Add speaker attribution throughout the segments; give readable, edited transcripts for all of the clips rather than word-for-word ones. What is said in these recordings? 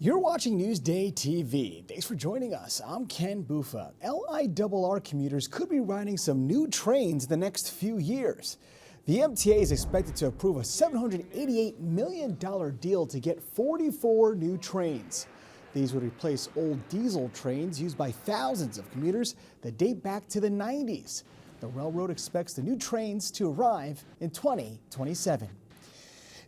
Speaker 1: You're watching Newsday TV. Thanks for joining us. I'm Ken Bufa. LIRR commuters could be riding some new trains in the next few years. The MTA is expected to approve a $788 million deal to get 44 new trains. These would replace old diesel trains used by thousands of commuters that date back to the 90s. The railroad expects the new trains to arrive in 2027.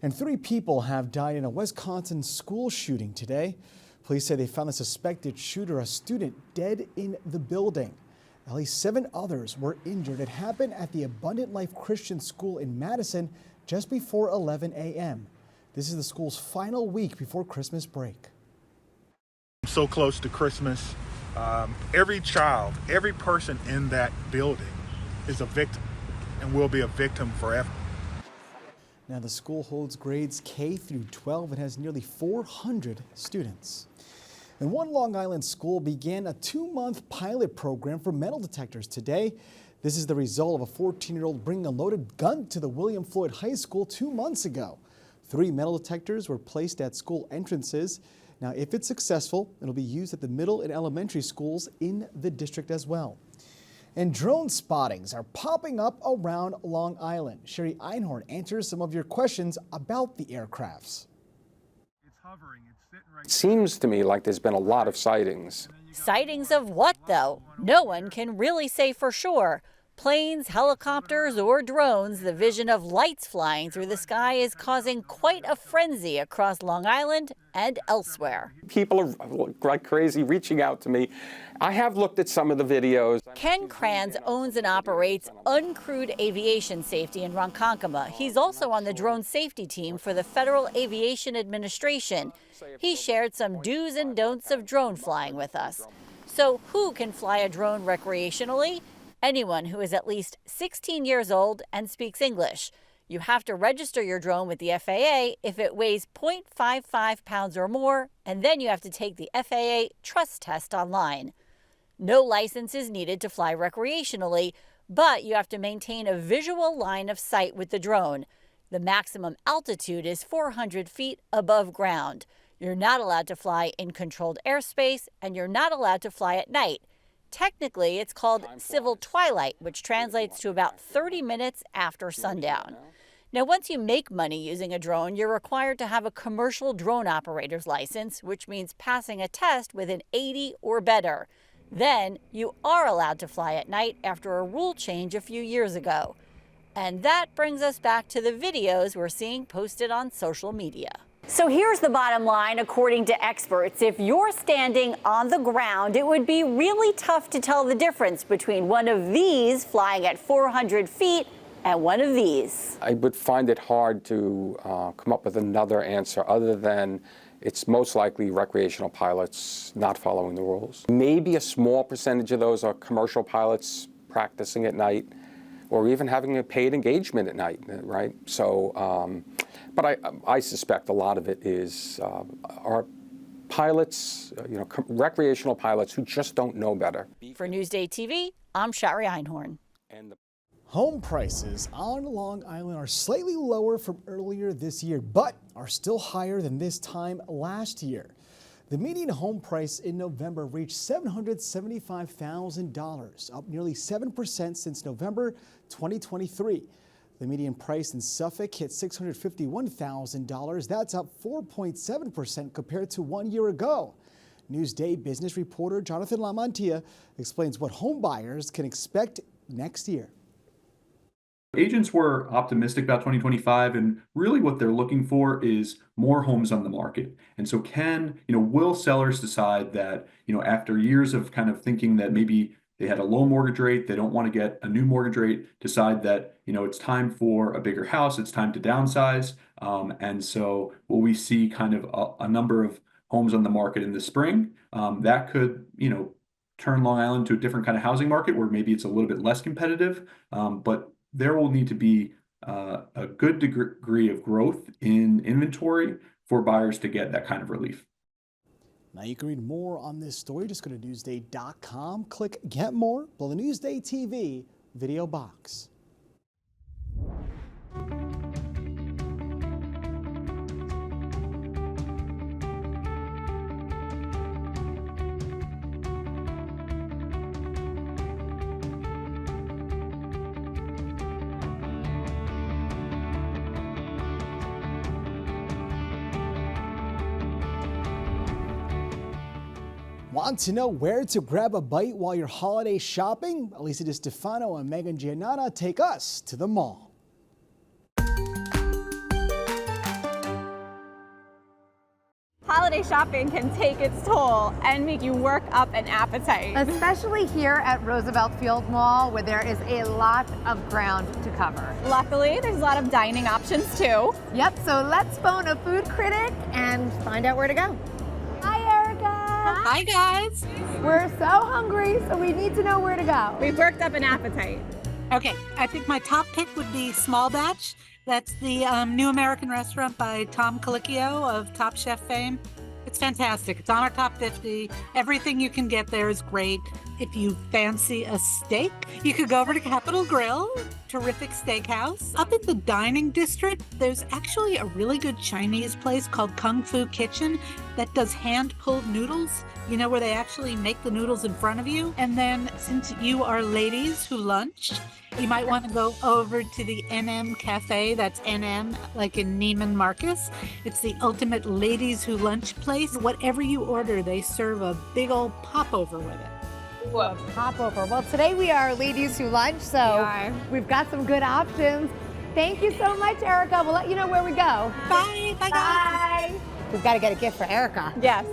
Speaker 1: And 3 people have died in a Wisconsin school shooting today. Police say they found the suspected shooter, a student, dead in the building. At least 7 others were injured. It happened at the Abundant Life Christian School in Madison just before 11 a.m. This is the school's final week before Christmas break.
Speaker 2: So close to Christmas. Every child, every person in that building is a victim and will be a victim forever.
Speaker 1: Now, the school holds grades K through 12 and has nearly 400 students. And one Long Island school began a 2-month pilot program for metal detectors today. This is the result of a 14-year-old bringing a loaded gun to the William Floyd High School 2 months ago. 3 metal detectors were placed at school entrances. Now, if it's successful, it'll be used at the middle and elementary schools in the district as well. And drone spottings are popping up around Long Island. Sherry Einhorn answers some of your questions about the aircrafts.
Speaker 3: It's hovering. It's sitting right. It seems to me like there's been a lot of sightings.
Speaker 4: Sightings of what, though? No one can really say for sure. Planes, helicopters, or drones, the vision of lights flying through the sky is causing quite a frenzy across Long Island and elsewhere.
Speaker 3: People are like crazy reaching out to me. I have looked at some of the videos.
Speaker 4: Ken Kranz owns and operates Uncrewed Aviation Safety in Ronkonkoma. He's also on the drone safety team for the Federal Aviation Administration. He shared some do's and don'ts of drone flying with us. So who can fly a drone recreationally? Anyone who is at least 16 years old and speaks English. You have to register your drone with the FAA if it weighs 0.55 pounds or more, and then you have to take the FAA trust test online. No license is needed to fly recreationally, but you have to maintain a visual line of sight with the drone. The maximum altitude is 400 feet above ground. You're not allowed to fly in controlled airspace, and you're not allowed to fly at night. Technically, it's called civil twilight, which translates to about 30 minutes after sundown. Now, once you make money using a drone, you're required to have a commercial drone operator's license, which means passing a test with an 80 or better. Then you are allowed to fly at night after a rule change a few years ago. And that brings us back to the videos we're seeing posted on social media. So here's the bottom line, according to experts. If you're standing on the ground, it would be really tough to tell the difference between one of these flying at 400 feet and one of these.
Speaker 3: I would find it hard to come up with another answer other than it's most likely recreational pilots not following the rules. Maybe a small percentage of those are commercial pilots practicing at night or even having a paid engagement at night, right? So, but I suspect a lot of it is our pilots, recreational pilots who just don't know better.
Speaker 4: For Newsday TV, I'm Sherry Einhorn.
Speaker 1: Home prices on Long Island are slightly lower from earlier this year, but are still higher than this time last year. The median home price in November reached $775,000, up nearly 7% since November 2023. The median price in Suffolk hit $651,000. That's up 4.7% compared to 1 year ago. Newsday business reporter Jonathan Lamantia explains what home buyers can expect next year.
Speaker 5: Agents were optimistic about 2025, and really what they're looking for is more homes on the market. And so will sellers decide that, after years of kind of thinking that maybe they had a low mortgage rate, they don't want to get a new mortgage rate, decide that, it's time for a bigger house, it's time to downsize. And so will we see kind of a number of homes on the market in the spring? That could, turn Long Island to a different kind of housing market where maybe it's a little bit less competitive, but there will need to be a good degree of growth in inventory for buyers to get that kind of relief.
Speaker 1: Now you can read more on this story. Just go to Newsday.com, click Get More, below the Newsday TV video box. Want to know where to grab a bite while you're holiday shopping? Elisa DiStefano and Megan Giannata take us to the mall.
Speaker 6: Holiday shopping can take its toll and make you work up an appetite.
Speaker 7: Especially here at Roosevelt Field Mall, where there is a lot of ground to cover.
Speaker 6: Luckily, there's a lot of dining options too.
Speaker 7: Yep, so let's phone a food critic and find out where to go. Hi, Erica.
Speaker 8: Hi, guys.
Speaker 7: We're so hungry, so we need to know where to go.
Speaker 6: We've worked up an appetite.
Speaker 8: Okay, I think my top pick would be Small Batch. That's the new American restaurant by Tom Colicchio of Top Chef fame. It's fantastic. It's on our top 50. Everything you can get there is great. If you fancy a steak, you could go over to Capitol Grill, terrific steakhouse. Up in the dining district, there's actually a really good Chinese place called Kung Fu Kitchen that does hand-pulled noodles. You know, where they actually make the noodles in front of you. And then since you are ladies who lunch, you might want to go over to the NM Cafe. That's NM, like in Neiman Marcus. It's the ultimate ladies who lunch place. Whatever you order, they serve a big old popover with it.
Speaker 7: Whoa, popover. Well, today we are ladies who lunch, so we've got some good options. Thank you so much, Erica. We'll let you know where we go.
Speaker 8: Bye. Bye, guys.
Speaker 7: Bye. We've got to get a gift for Erica.
Speaker 6: Yes.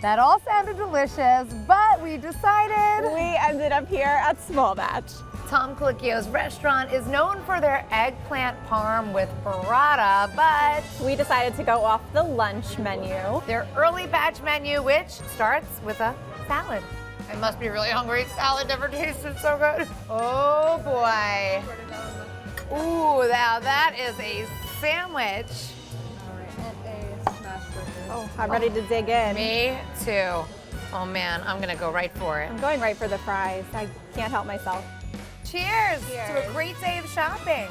Speaker 7: That all sounded delicious, but we decided
Speaker 6: We ended up here at Small Batch.
Speaker 7: Tom Colicchio's restaurant is known for their eggplant parm with burrata, but
Speaker 6: We decided to go off the lunch menu.
Speaker 7: their early batch menu, which starts with a salad. I must be really hungry. Salad never tasted so good. Oh boy. Ooh, now that is a sandwich.
Speaker 6: Oh, I'm ready to dig in.
Speaker 7: Me too. Oh man, I'm gonna go right for it.
Speaker 6: I'm going right for the fries. I can't help myself.
Speaker 7: Cheers to a great day of shopping.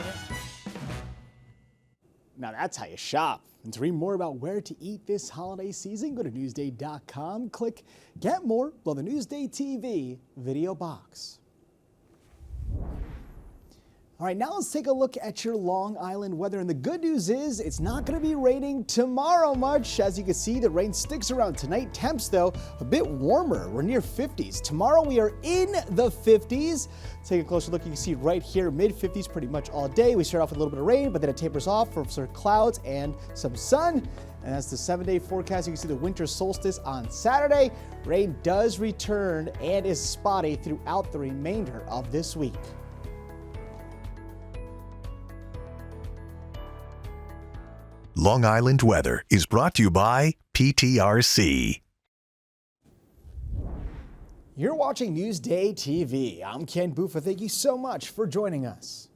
Speaker 1: Now that's how you shop. And to read more about where to eat this holiday season, go to Newsday.com, click Get More below the Newsday TV video box. All right, now let's take a look at your Long Island weather. And the good news is it's not going to be raining tomorrow much. As you can see, the rain sticks around tonight. Temps, though, a bit warmer. We're near 50s. Tomorrow, we are in the 50s. Take a closer look. You can see right here, mid-50s pretty much all day. We start off with a little bit of rain, but then it tapers off for some clouds and some sun. And that's the 7-day forecast. You can see the winter solstice on Saturday. Rain does return and is spotty throughout the remainder of this week.
Speaker 9: Long Island weather is brought to you by PTRC.
Speaker 1: You're watching Newsday TV. I'm Ken Buffa. Thank you so much for joining us.